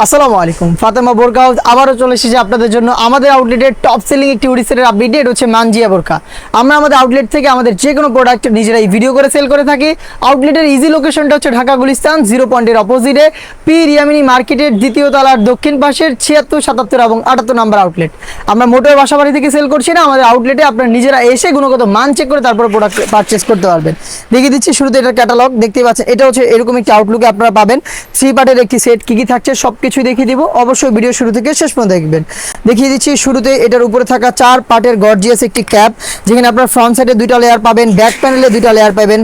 আসসালামু আলাইকুম ফাতেমা বোরকা হাউস আবারও চলে এসেছে আপনাদের জন্য আমাদের আউটলেটের টপ সেলিং একটি হুডিসের আপডেট। এটা হচ্ছে মানজিয়া বোরকা। আমরা আমাদের আউটলেট থেকে আমাদের যে কোনো প্রোডাক্ট নিজেরাই ভিডিও করে সেল করে থাকি। আউটলেটের ইজি লোকেশনটা হচ্ছে ঢাকা গুলিস্তান 0 পয়েন্টের অপোজিটে পি রিয়ামিনি মার্কেটের দ্বিতীয় তলার দক্ষিণ পাশের 76, 77 এবং 78 নাম্বার আউটলেট। আমরা মোটর বাসাবাড়ি থেকে সেল করছি না, আমাদের আউটলেটে আপনারা নিজেরা এসে গুণগত মান চেক করে তারপরে প্রোডাক্ট পারচেস করতে পারবেন। দেখিয়ে দিচ্ছি শুরুতে এটার ক্যাটালগ দেখতেই পাচ্ছেন। এটা হচ্ছে এরকম একটি আউটলুকে আপনারা পাবেন। 3 পার্টের একটি সেট, কি থাকছে সবকিছু দেখিয়ে দিব, অবশ্যই ভিডিও শুরু থেকে শেষ পর্যন্ত দেখবেন। দেখিয়ে দিচ্ছি শুরুতে এটার উপরে থাকা 4 পার্টের গর্জিয়াস একটি ক্যাপ, যেখানে আপনারা ফ্রন্ট সাইডে 2টা লেয়ার পাবেন, ব্যাক প্যানেলে 2টা লেয়ার পাবেন।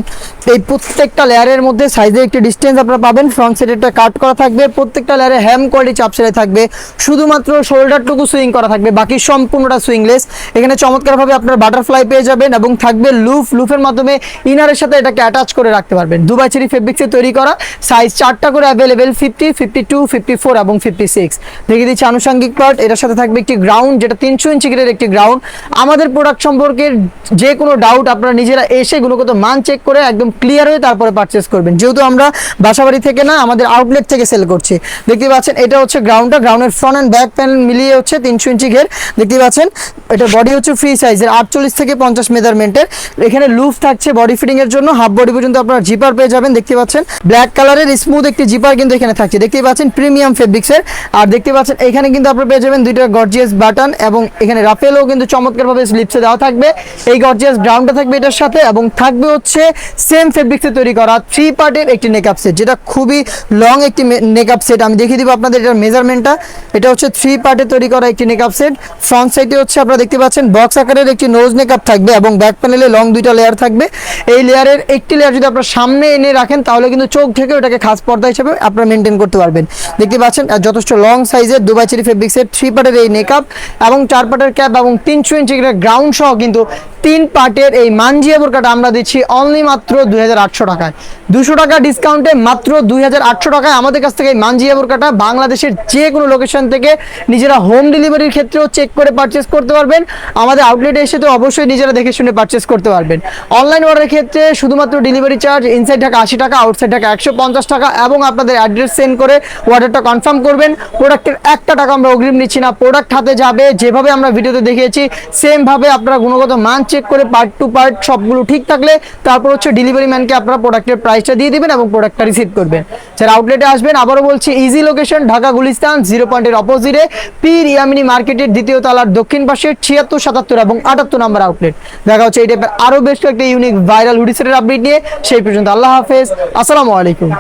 এই প্রত্যেকটা লেয়ারের মধ্যে সাইজের একটি ডিস্টেন্স আপনারা পাবেন। ফ্রন্ট সাইডেরটা কাট করা থাকবে, প্রত্যেকটা লেয়ারে হ্যাম কোয়ালিটি চাপ সেলাই থাকবে, শুধুমাত্র শোল্ডারটুকু সুইং করা থাকবে, বাকি সম্পূর্ণটা সুইংলেস। এখানে চমৎকারভাবে আপনারা বাটারফ্লাই পেয়ে যাবেন এবং থাকবে লুফের মাধ্যমে ইনারের সাথে এটাকে অ্যাটাচ করে রাখতে পারবেন। দুবাই চেরি ফেব্রিক্সে তৈরি করা, সাইজ 4টা করে অ্যাভেলেবেল, 50, 52, 54 এবং 56। দেখিয়ে দিচ্ছি আনুষঙ্গিক পার্ট। এটার সাথে থাকবে একটি গ্রাউন্ড, যেটা 300 ইঞ্চি গ্রেডের একটি গ্রাউন্ড। আমাদের প্রোডাক্ট সম্পর্কে যে কোনো ডাউট আপনারা নিজেরা এসে গুণগত মান চেক করে একদম ক্লিয়ার হয়ে তারপরে পারচেস করবেন, যেহেতু আমরা বাসাবাড়ি থেকে না, আমাদের আউটলেট থেকে সেল করছি। দেখতে পাচ্ছেন এটা হচ্ছে গ্রাউন্ডটা, গ্রাউন্ডের ফ্রন্ট অ্যান্ড ব্যাক প্যানেল মিলিয়ে হচ্ছে 300 ইঞ্চি ঘের। দেখতে পাচ্ছেন এটার বডি হচ্ছে ফ্রি সাইজের 48 থেকে 50 মেজারমেন্টের। এখানে লুফ থাকছে বডি ফিটিং এর জন্য, হাফ বডি পর্যন্ত আপনারা জিপার পেয়ে যাবেন। দেখতে পাচ্ছেন ব্ল্যাক কালারের স্মুথ একটি জিপার কিন্তু এখানে থাকছে। দেখতে পাচ্ছেন প্রিমিয়াম ফেব্রিক্সের। আর দেখতে পাচ্ছেন এখানে কিন্তু আপনারা পেয়ে যাবেন 2টা গর্জিয়াস বাটন এবং এখানে রাফেলও কিন্তু চমৎকারভাবে স্লিপসে দেওয়া থাকবে। এই গর্জিয়াস গ্রাউন্ডটা থাকবে এটার সাথে এবং থাকবে হচ্ছে সেম ফেব্রিক্সে তৈরি করা 3 পার্টের একটি নেকআপ সেট, যেটা খুবই লং একটি নেকআপ সেট। আমি দেখিয়ে দিব আপনাদের এটার মেজারমেন্টটা। এটা হচ্ছে 3 পার্টে তৈরি করা একটি নেকআপ সেট। ফ্রন্ট সাইডে হচ্ছে আপনারা দেখতে পাচ্ছেন বক্স আকারের একটি নোজ নেকআপ থাকবে এবং ব্যাক প্যানেলে লং 2টা লেয়ার থাকবে। এই লেয়ারের একটি লেয়ার যদি আপনারা সামনে এনে রাখেন তাহলে কিন্তু চোখ থেকে ওটাকে খাস পর্দা হিসেবে আপনারা মেনটেন করতে পারবেন। দেখতে পাচ্ছেন যথেষ্ট লং সাইজের দুবাই চেরি ফেব্রিক্সের 3 পার্টের এই নেকআপ এবং 4 পার্টের ক্যাপ এবং 300 ইঞ্চি গ্রাউন্ড সহ কিন্তু 3 পার্টের এই মানজিয়া বোরকাটা আমরা দিচ্ছি অনলি মাত্র 2800 টাকায়। 200 টাকা ডিসকাউন্টে মাত্র 2800 টাকায় আমাদের কাছ থেকে এই মানজিয়া বোরকাটা বাংলাদেশের যে কোনো লোকেশন থেকে নিজেরা হোম ডেলিভারির ক্ষেত্রেও চেক করে পারচেস করতে পারবেন। আমাদের আউটলেটে এসে তো অবশ্যই নিজেরা দেখে শুনে পারচেস করতে পারবেন। অনলাইন অর্ডারের ক্ষেত্রে শুধুমাত্র ডেলিভারি চার্জ ইনসাইড ঢাকা 80 টাকা, আউটসাইড ঢাকা 150 টাকা এবং আপনাদের অ্যাড্রেস সেন্ড করে অর্ডারটা কনফার্ম করবেন। প্রোডাক্টের 1 টাকা আমরা অগ্রিম নিচ্ছি না, প্রোডাক্ট হাতে যাবে যেভাবে আমরা ভিডিওতে দেখিয়েছি সেম ভাবে আপনারা গুণগত মান চেক করে পার্ট টু পার্ট সবগুলো ঠিক থাকলে তারপর হচ্ছে ডেলিভারি ম্যানকে আপনারা প্রোডাক্টের প্রাইসটা দিয়ে দিবেন এবং প্রোডাক্টটা রিসিভ করবেন। যারা আউটলেটে আসবেন আবারও বলছি ইজি লোকেশন ঢাকা গুলিস্তান 0 পয়েন্টের অপোজিটে পি রিয়ামিনি মার্কেটের দ্বিতীয় তলার দক্ষিণ পাশে 76, 77 এবং 78 নাম্বার আউটলেট। দেখা হচ্ছে এই টাইপের আরো বেশ কয়েকটা ইউনিক ভাইরাল হুডি সেটের আপডেট নিয়ে। সেই পর্যন্ত আল্লাহ হাফেজ, আসসালামু আলাইকুম।